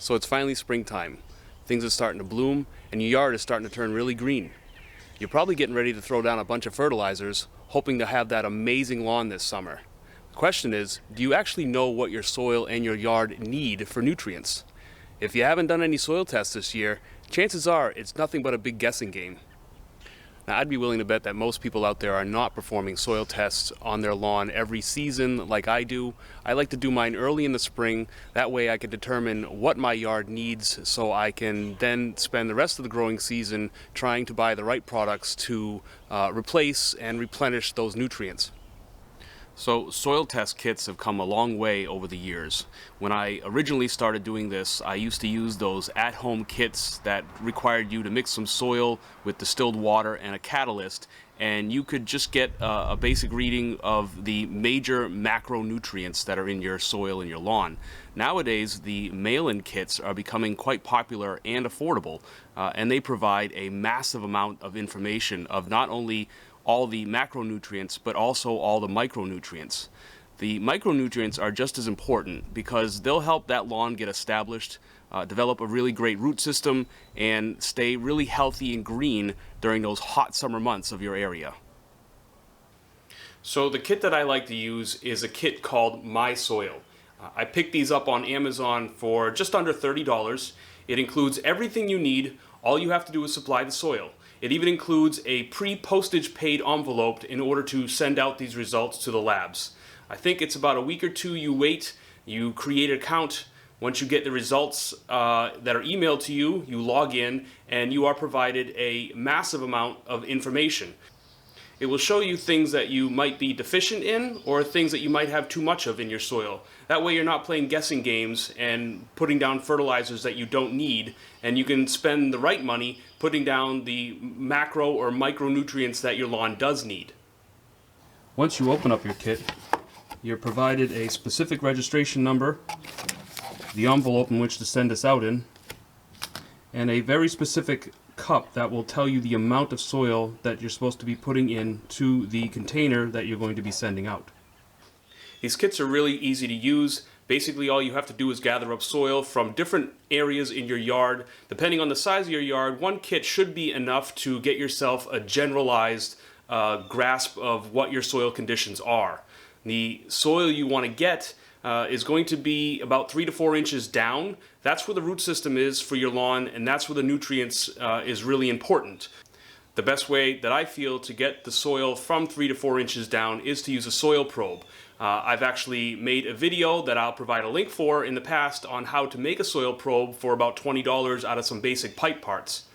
So it's finally springtime. Things are starting to bloom and your yard is starting to turn really green. You're probably getting ready to throw down a bunch of fertilizers, hoping to have that amazing lawn this summer. The question is, do you actually know what your soil and your yard need for nutrients? If you haven't done any soil tests this year, chances are it's nothing but a big guessing game. Now, I'd be willing to bet that most people out there are not performing soil tests on their lawn every season like I do. I like to do mine early in the spring. That way I can determine what my yard needs so I can then spend the rest of the growing season trying to buy the right products to replace and replenish those nutrients. So soil test kits have come a long way over the years. When I originally started doing this, I used to use those at-home kits that required you to mix some soil with distilled water and a catalyst, and you could just get a basic reading of the major macronutrients that are in your soil and your lawn. Nowadays, the mail-in kits are becoming quite popular and affordable, and they provide a massive amount of information of not only all the macronutrients, but also all the micronutrients. The micronutrients are just as important because they'll help that lawn get established, develop a really great root system, and stay really healthy and green during those hot summer months of your area. So the kit that I like to use is a kit called Mysoil. I picked these up on Amazon for just under $30. It includes everything you need. All you have to do is supply the soil. It even includes a pre-postage paid envelope in order to send out these results to the labs. I think it's about a week or two you wait, you create an account. Once you get the results that are emailed to you, you log in and you are provided a massive amount of information. It will show you things that you might be deficient in or things that you might have too much of in your soil. That way you're not playing guessing games and putting down fertilizers that you don't need, and you can spend the right money putting down the macro or micronutrients that your lawn does need. Once you open up your kit, you're provided a specific registration number, the envelope in which to send this out in, and a very specific cup that will tell you the amount of soil that you're supposed to be putting into the container that you're going to be sending out. These kits are really easy to use. Basically all you have to do is gather up soil from different areas in your yard. Depending on the size of your yard, one kit should be enough to get yourself a generalized grasp of what your soil conditions are. The soil you want to get is going to be about 3 to 4 inches down. That's where the root system is for your lawn, and that's where the nutrients is really important. The best way that I feel to get the soil from 3 to 4 inches down is to use a soil probe. I've actually made a video that I'll provide a link for in the past on how to make a soil probe for about $20 out of some basic pipe parts.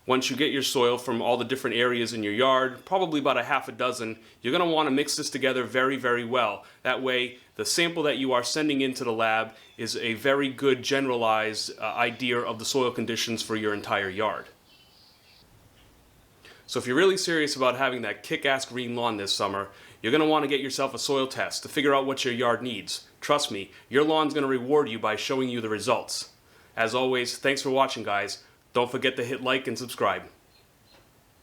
Once you get your soil from all the different areas in your yard, probably about a half a dozen, you're going to want to mix this together very, very well. That way, the sample that you are sending into the lab is a very good generalized idea of the soil conditions for your entire yard. So if you're really serious about having that kick-ass green lawn this summer, you're going to want to get yourself a soil test to figure out what your yard needs. Trust me, your lawn's going to reward you by showing you the results. As always, thanks for watching, guys. Don't forget to hit like and subscribe.